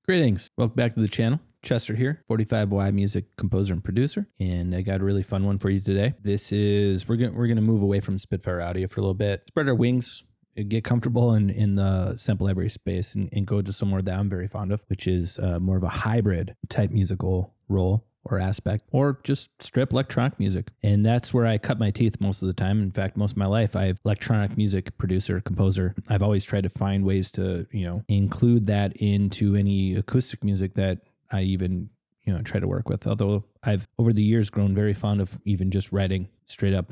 Greetings. Welcome back to the channel. Chester here, 45Y music composer and producer, and I got a really fun one for you today. This is we're gonna move away from Spitfire audio for a little bit, spread our wings, get comfortable in the sample library space, and go to somewhere that I'm very fond of, which is more of a hybrid type musical role or aspect, or just strip electronic music. And that's where I cut my teeth most of the time. In fact, most of my life, I've electronic music producer, composer. I've always tried to find ways to, include that into any acoustic music that I even, try to work with. Although I've, over the years, grown very fond of even just writing straight up,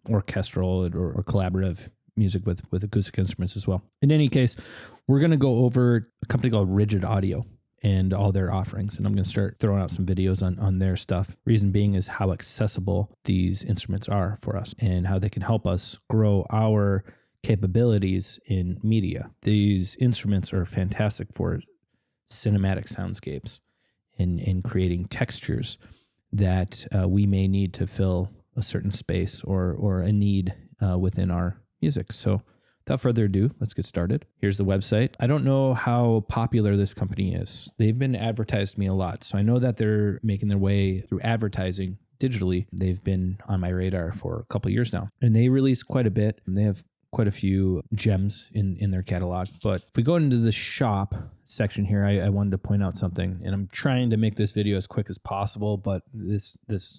orchestral or collaborative music with acoustic instruments as well. In any case, we're going to go over a company called Rigid Audio and all their offerings. And I'm going to start throwing out some videos on their stuff. Reason being is how accessible these instruments are for us and how they can help us grow our capabilities in media. These instruments are fantastic for cinematic soundscapes and creating textures that we may need to fill a certain space or a need within our music. So without further ado, let's get started. Here's the website. I don't know how popular this company is. They've been advertised to me a lot, so I know that they're making their way through advertising digitally. They've been on my radar for a couple of years now, and they release quite a bit. They have quite a few gems in their catalog. But if we go into the shop section here, I wanted to point out something, and I'm trying to make this video as quick as possible, but this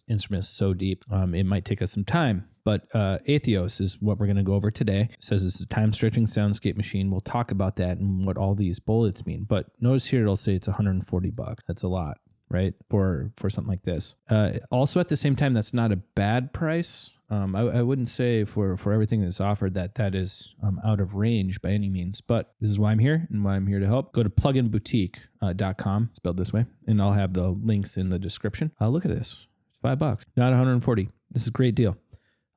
instrument is so deep, it might take us some time. But Atheos is what we're going to go over today. It says it's a time-stretching soundscape machine. We'll talk about that and what all these bullets mean. But notice here it'll say it's $140. That's a lot, right? For something like this. Also, at the same time, that's not a bad price. I wouldn't say for everything that's offered that is out of range by any means, but this is why I'm here and why I'm here to help. Go to pluginboutique.com, spelled this way, and I'll have the links in the description. Look at this, it's $5, not $140. This is a great deal.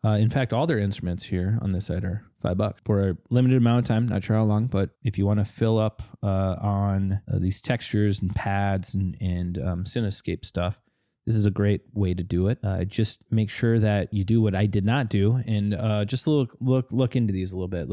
In fact, all their instruments here on this side are $5 for a limited amount of time. Not sure how long, but if you want to fill up on these textures and pads and cinescape stuff, this is a great way to do it. Just make sure that you do what I did not do, and just look into these a little bit.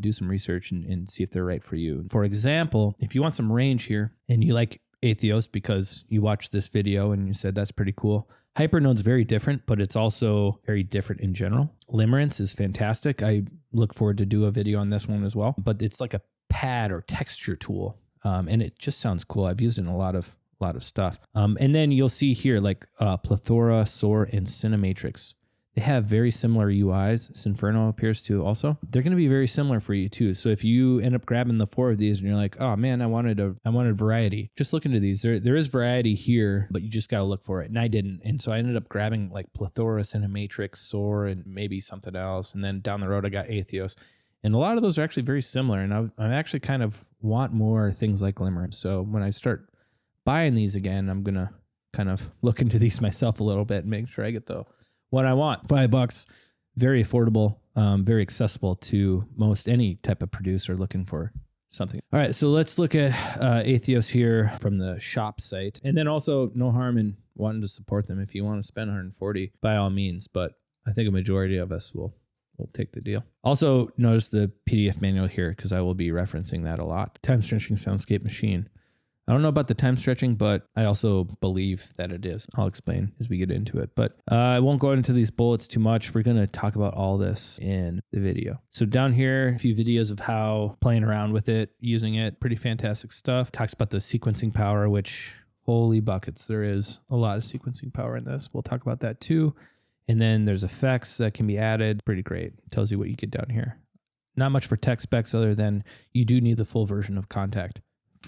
Do some research and see if they're right for you. For example, if you want some range here and you like Atheos because you watched this video and you said that's pretty cool. Hypernode's very different, but it's also very different in general. Limerence is fantastic. I look forward to do a video on this one as well, but it's like a pad or texture tool, and it just sounds cool. I've used it in a lot of stuff. And then you'll see here like Plethora, Soar, and Cinematrix. They have very similar UIs. Sinferno appears to also. They're going to be very similar for you too. So if you end up grabbing the 4 of these and you're like, oh man, I wanted variety, just look into these. There is variety here, but you just got to look for it. And I didn't. And so I ended up grabbing like Plethora, Cinematrix, Soar, and maybe something else. And then down the road, I got Atheos. And a lot of those are actually very similar. And I actually kind of want more things like Limerence. So when I start buying these again, I'm going to kind of look into these myself a little bit and make sure I get what I want. $5, very affordable, very accessible to most any type of producer looking for something. All right, so let's look at Atheos here from the shop site. And then also no harm in wanting to support them. If you want to spend $140, by all means, but I think a majority of us will take the deal. Also notice the PDF manual here because I will be referencing that a lot. Time-stretching soundscape machine. I don't know about the time stretching, but I also believe that it is. I'll explain as we get into it, but I won't go into these bullets too much. We're going to talk about all this in the video. So down here, a few videos of how playing around with it, using it, pretty fantastic stuff. Talks about the sequencing power, which holy buckets, there is a lot of sequencing power in this. We'll talk about that too. And then there's effects that can be added. Pretty great. Tells you what you get down here. Not much for tech specs other than you do need the full version of Kontakt,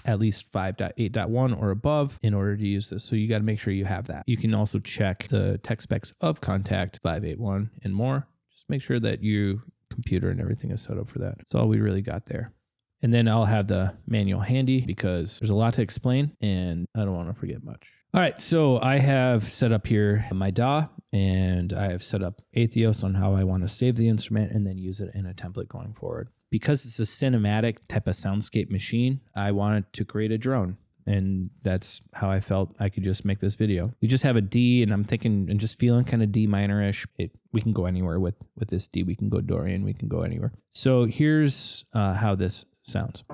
at least 5.8.1 or above in order to use this. So you got to make sure you have that. You can also check the tech specs of Kontakt 5.8.1 and more. Just make sure that your computer and everything is set up for that. That's all we really got there. And then I'll have the manual handy because there's a lot to explain and I don't want to forget much. All right, so I have set up here my DAW and I have set up Atheos on how I want to save the instrument and then use it in a template going forward. Because it's a cinematic type of soundscape machine, I wanted to create a drone. And that's how I felt I could just make this video. We just have a D, and I'm thinking and just feeling kind of D minor-ish. We can go anywhere with this D. We can go Dorian. We can go anywhere. So here's how this sounds.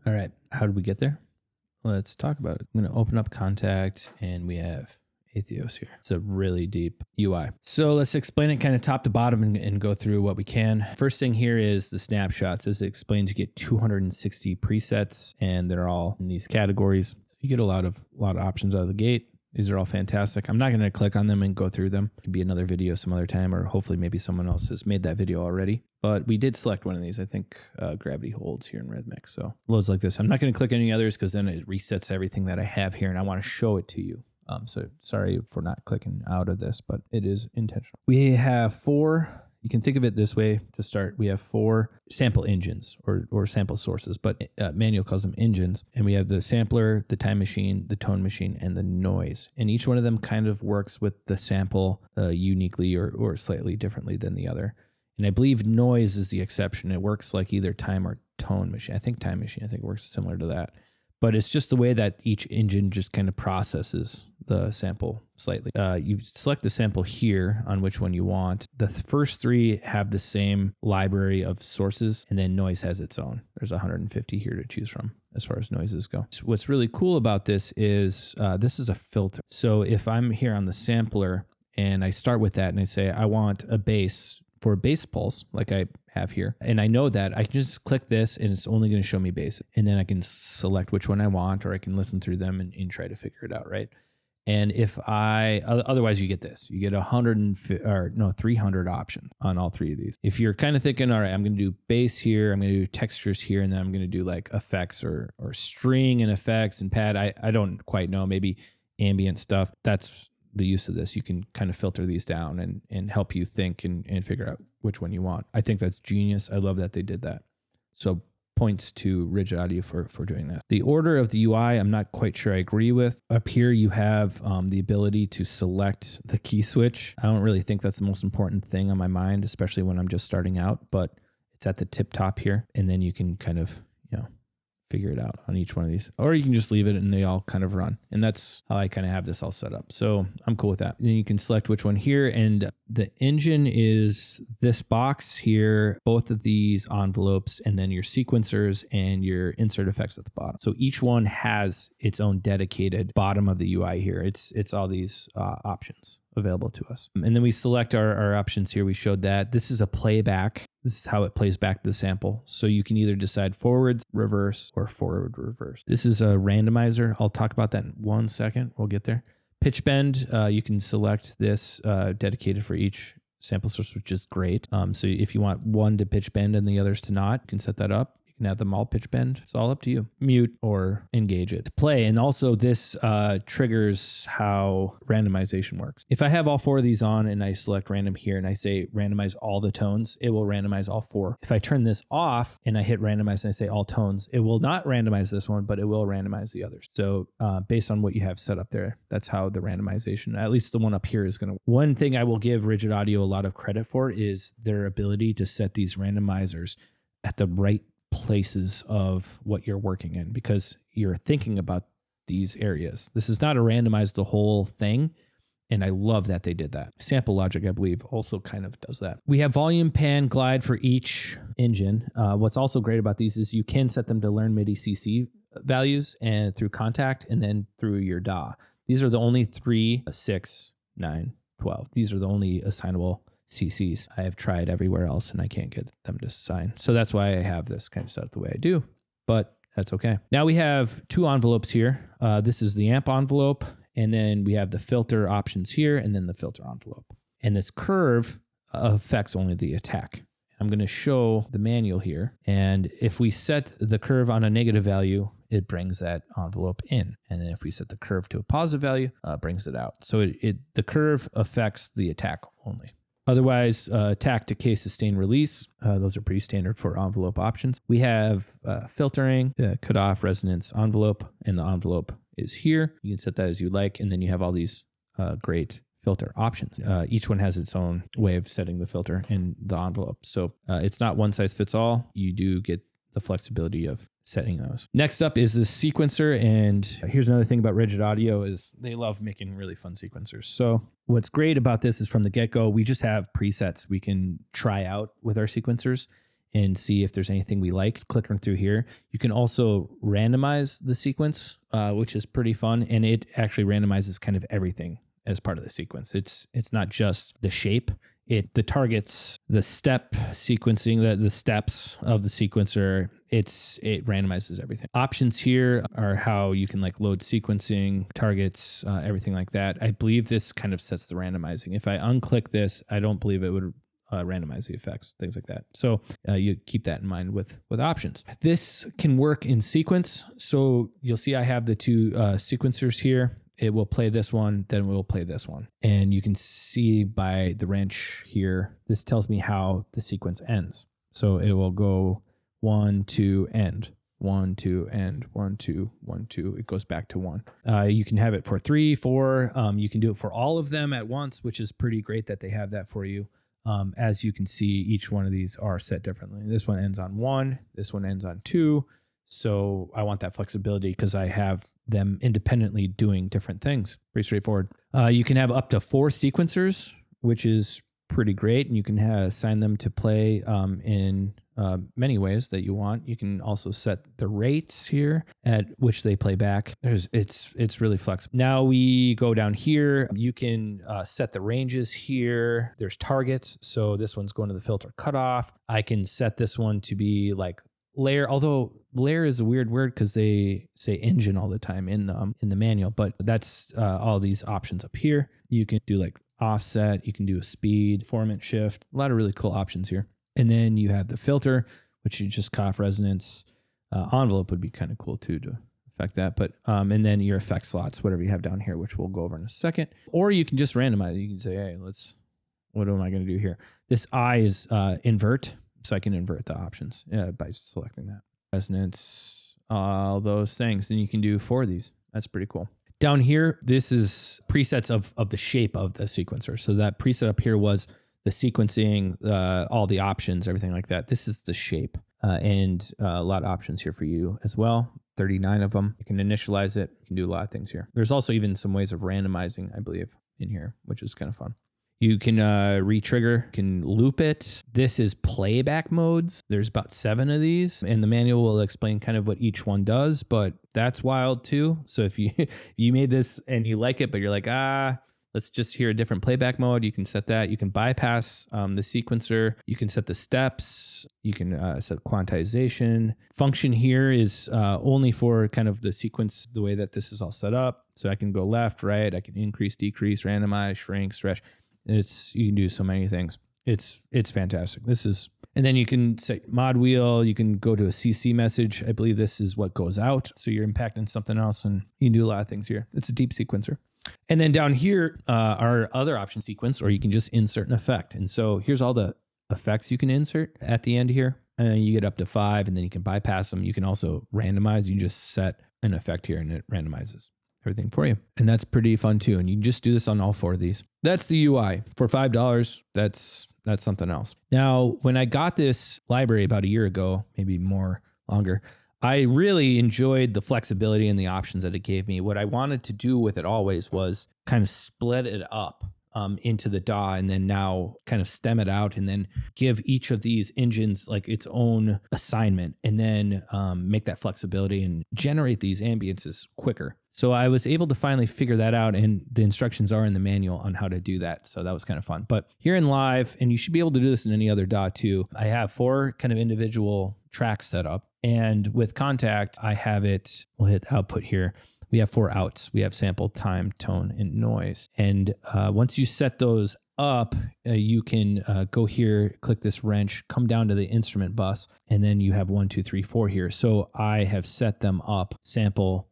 All right, how did we get there? Let's talk about it. I'm going to open up Contact, and we have Atheos here. It's a really deep UI. So let's explain it kind of top to bottom and go through what we can. First thing here is the snapshots. As it explains, you get 260 presets, and they're all in these categories. You get a lot of options out of the gate. These are all fantastic. I'm not going to click on them and go through them. It could be another video some other time, or hopefully maybe someone else has made that video already. But we did select one of these. I think Gravity Holds here in Rhythmic. So loads like this. I'm not going to click any others because then it resets everything that I have here, and I want to show it to you. So sorry for not clicking out of this, but it is intentional. We have 4. You can think of it this way to start. We have 4 sample engines or sample sources, but Manual calls them engines. And we have the sampler, the time machine, the tone machine, and the noise. And each one of them kind of works with the sample uniquely or slightly differently than the other. And I believe noise is the exception. It works like either time or tone machine. I think time machine, works similar to that. But it's just the way that each engine just kind of processes the sample slightly. You select the sample here on which one you want. The first 3 have the same library of sources, and then noise has its own. There's 150 here to choose from as far as noises go. So what's really cool about this is a filter. So if I'm here on the sampler and I start with that and I say I want a bass for a bass pulse like I have here, and I know that, I can just click this and it's only going to show me bass, and then I can select which one I want, or I can listen through them and try to figure it out, right? And if otherwise you get this, you get 300 options on all 3 of these. If you're kind of thinking, all right, I'm going to do bass here, I'm going to do textures here, and then I'm going to do like effects or string and effects and pad. I don't quite know, maybe ambient stuff. That's the use of this. You can kind of filter these down and help you think and figure out which one you want. I think that's genius. I love that they did that. So points to Rigid Audio for doing that. The order of the UI, I'm not quite sure I agree with. Up here, you have the ability to select the key switch. I don't really think that's the most important thing on my mind, especially when I'm just starting out, but it's at the tip top here. And then you can kind of, figure it out on each one of these, or you can just leave it and they all kind of run. And that's how I kind of have this all set up. So I'm cool with that. Then you can select which one here, and the engine is this box here, both of these envelopes, and then your sequencers and your insert effects at the bottom. So each one has its own dedicated bottom of the UI here. It's all these options available to us. And then we select our options here. We showed that. This is a playback. This is how it plays back the sample. So you can either decide forwards, reverse, or forward, reverse. This is a randomizer. I'll talk about that in 1 second. We'll get there. Pitch bend, you can select this dedicated for each sample source, which is great. So if you want one to pitch bend and the others to not, you can set that up. You can have them all pitch bend. It's all up to you. Mute or engage it to play. And also this triggers how randomization works. If I have all 4 of these on and I select random here and I say randomize all the tones, it will randomize all 4. If I turn this off and I hit randomize and I say all tones, it will not randomize this one, but it will randomize the others. So based on what you have set up there, that's how the randomization, at least the one up here, is going to. One thing I will give Rigid Audio a lot of credit for is their ability to set these randomizers at the right places of what you're working in, because you're thinking about these areas. This is not a randomize the whole thing, and I love that they did that. Sample Logic, I believe, also kind of does that. We have volume, pan, glide for each engine. What's also great about these is you can set them to learn MIDI CC values and through Contact and then through your DAW. These are the only 3, 6, 9, 12. These are the only assignable CCs. I have tried everywhere else and I can't get them to sign. So that's why I have this kind of set up the way I do, but that's okay. Now we have 2 envelopes here. This is the amp envelope, and then we have the filter options here, and then the filter envelope. And this curve affects only the attack. I'm going to show the manual here. And if we set the curve on a negative value, it brings that envelope in. And then if we set the curve to a positive value, it brings it out. So the curve affects the attack only. Otherwise, attack, decay, sustain, release. Those are pretty standard for envelope options. We have filtering, cutoff, resonance, envelope, and the envelope is here. You can set that as you like, and then you have all these great filter options. Each one has its own way of setting the filter in the envelope. So it's not one size fits all. You do get the flexibility of setting those. Next up is the sequencer. And here's another thing about Rigid Audio is they love making really fun sequencers. So what's great about this is from the get-go, we just have presets we can try out with our sequencers and see if there's anything we like. Clicking through here. You can also randomize the sequence, which is pretty fun. And it actually randomizes kind of everything as part of the sequence. It's not just the shape. The targets, the step sequencing, the steps of the sequencer, it randomizes everything. Options here are how you can like load sequencing, targets, everything like that. I believe this kind of sets the randomizing. If I unclick this, I don't believe it would randomize the effects, things like that. So you keep that in mind with options. This can work in sequence. So you'll see I have the two sequencers here. It will play this one, then we'll play this one. And you can see by the wrench here, this tells me how the sequence ends. So it will go 1, 2, end, 1, 2, end, 1, 2, 1, 2. It goes back to 1. You can have it for 3, 4. You can do it for all of them at once, which is pretty great that they have that for you. As you can see, each one of these are set differently. This one ends on 1. This one ends on 2. So I want that flexibility because I have them independently doing different things. Pretty straightforward. You can have up to 4 sequencers, which is pretty great. And you can assign them to play in many ways that you want. You can also set the rates here at which they play back. It's really flexible. Now we go down here. You can set the ranges here. There's targets. So this one's going to the filter cutoff. I can set this one to be like layer, although layer is a weird word because they say engine all the time in the manual, but that's all these options up here. You can do like offset, you can do a speed, formant shift, a lot of really cool options here. And then you have the filter, which you just cutoff, resonance, envelope would be kind of cool too to affect that. But and then your effect slots, whatever you have down here, which we'll go over in a second. Or you can just randomize. You can say, hey, what am I going to do here? This I is invert. So I can invert the options by selecting that. Resonance, all those things. Then you can do 4 of these. That's pretty cool. Down here, this is presets of the shape of the sequencer. So that preset up here was the sequencing, all the options, everything like that. This is the shape and a lot of options here for you as well. 39 of them. You can initialize it. You can do a lot of things here. There's also even some ways of randomizing, I believe, in here, which is kind of fun. You can re-trigger, can loop it. This is playback modes. There's about 7 of these, and the manual will explain kind of what each one does, but that's wild too. So if you made this and you like it, but you're like, let's just hear a different playback mode, you can set that. You can bypass the sequencer. You can set the steps. You can set quantization. Function here is only for kind of the sequence, the way that this is all set up. So I can go left, right. I can increase, decrease, randomize, shrink, stretch. You can do so many things. It's fantastic. And then you can say mod wheel. You can go to a CC message. I believe this is what goes out. So you're impacting something else, and you can do a lot of things here. It's a deep sequencer. And then down here are other option sequence, or you can just insert an effect. And so here's all the effects you can insert at the end here. And you get up to 5, and then you can bypass them. You can also randomize. You can just set an effect here, and it randomizes everything for you. And that's pretty fun too. And you can just do this on all 4 of these. That's the UI. For $5, that's something else. Now, when I got this library about a year ago, maybe longer, I really enjoyed the flexibility and the options that it gave me. What I wanted to do with it always was kind of split it up into the DAW, and then now kind of stem it out and then give each of these engines like its own assignment, and then make that flexibility and generate these ambiences quicker. So I was able to finally figure that out, and the instructions are in the manual on how to do that. So that was kind of fun. But here in live, and you should be able to do this in any other DAW too, I have 4 kind of individual tracks set up. And with Contact, I have it, we'll hit output here. We have 4 outs. We have sample, time, tone, and noise. And once you set those up, you can go here, click this wrench, come down to the instrument bus, and then you have 1, 2, 3, 4 here. So I have set them up sample,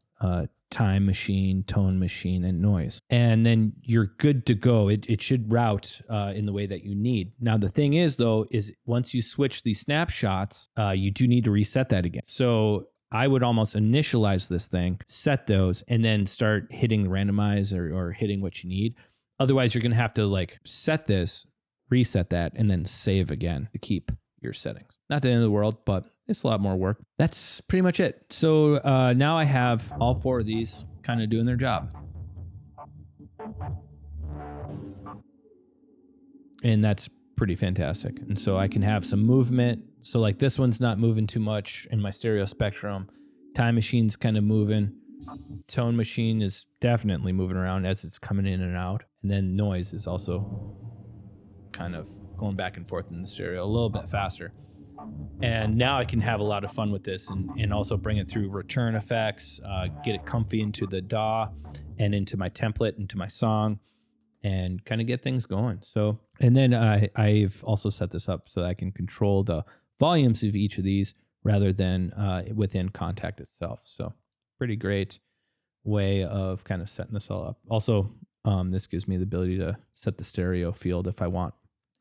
time machine, tone machine, and noise. And then you're good to go. It should route in the way that you need. Now, the thing is, though, is once you switch these snapshots, you do need to reset that again. So I would almost initialize this thing, set those, and then start hitting the randomize or hitting what you need. Otherwise, you're going to have to like set this, reset that, and then save again to keep your settings. Not the end of the world, but it's a lot more work. That's pretty much it. So now I have all 4 of these kind of doing their job. And that's pretty fantastic. And so I can have some movement. So like this one's not moving too much in my stereo spectrum. Time machine's kind of moving. Tone machine is definitely moving around as it's coming in and out. And then noise is also kind of going back and forth in the stereo a little bit faster. And now I can have a lot of fun with this and also bring it through return effects, get it comfy into the DAW and into my template, into my song, and kind of get things going. So, and then I've also set this up so that I can control the volumes of each of these rather than within Kontakt itself. So pretty great way of kind of setting this all up. Also, this gives me the ability to set the stereo field if I want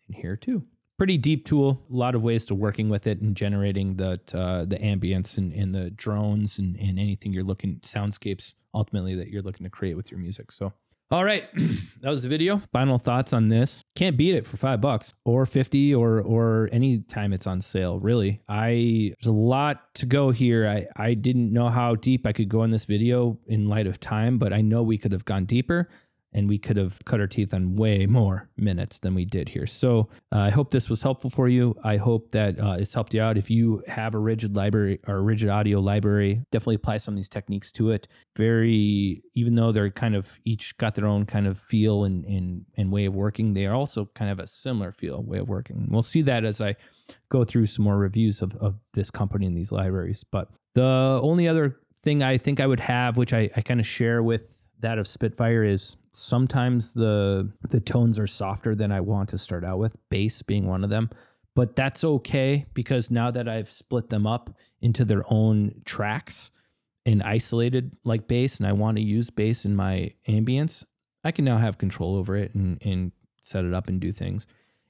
in here too. Pretty deep tool, a lot of ways to working with it and generating the ambience and the drones and anything you're looking, soundscapes ultimately that you're looking to create with your music. So, all right, that was the video. Final thoughts on this. Can't beat it for $5 or 50 or any time it's on sale, really. There's a lot to go here. I didn't know how deep I could go in this video in light of time, but I know we could have gone deeper. And we could have cut our teeth on way more minutes than we did here. So I hope this was helpful for you. I hope that it's helped you out. If you have a rigid library or a rigid audio library, definitely apply some of these techniques to it. Even though they're kind of each got their own kind of feel and way of working, they are also kind of a similar feel, way of working. We'll see that as I go through some more reviews of this company and these libraries. But the only other thing I think I would have, which I kind of share with that of Spitfire, is sometimes the tones are softer than I want to start out with, bass being one of them. But that's okay, because now that I've split them up into their own tracks and isolated like bass, and I want to use bass in my ambience, I can now have control over it and set it up and do things.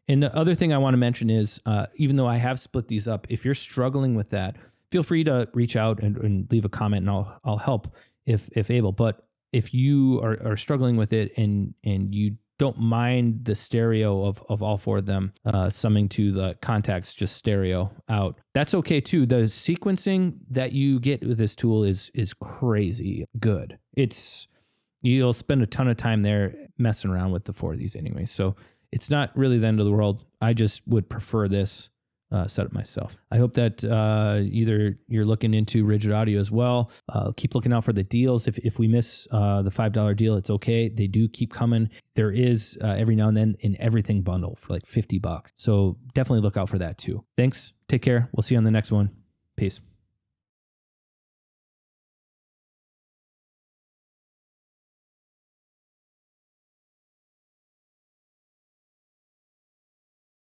And the other thing I want to mention is, even though I have split these up, if you're struggling with that, feel free to reach out and leave a comment, and I'll help if able. But if you are struggling with it and you don't mind the stereo of all 4 of them, summing to the Kontakt's just stereo out, that's okay too. The sequencing that you get with this tool is crazy good. You'll spend a ton of time there messing around with the 4 of these anyway. So it's not really the end of the world. I just would prefer this setup myself. I hope that either you're looking into Rigid Audio as well. Keep looking out for the deals. If we miss the $5 deal, it's okay. They do keep coming. There is every now and then an everything bundle for like $50. So definitely look out for that too. Thanks. Take care. We'll see you on the next one. Peace.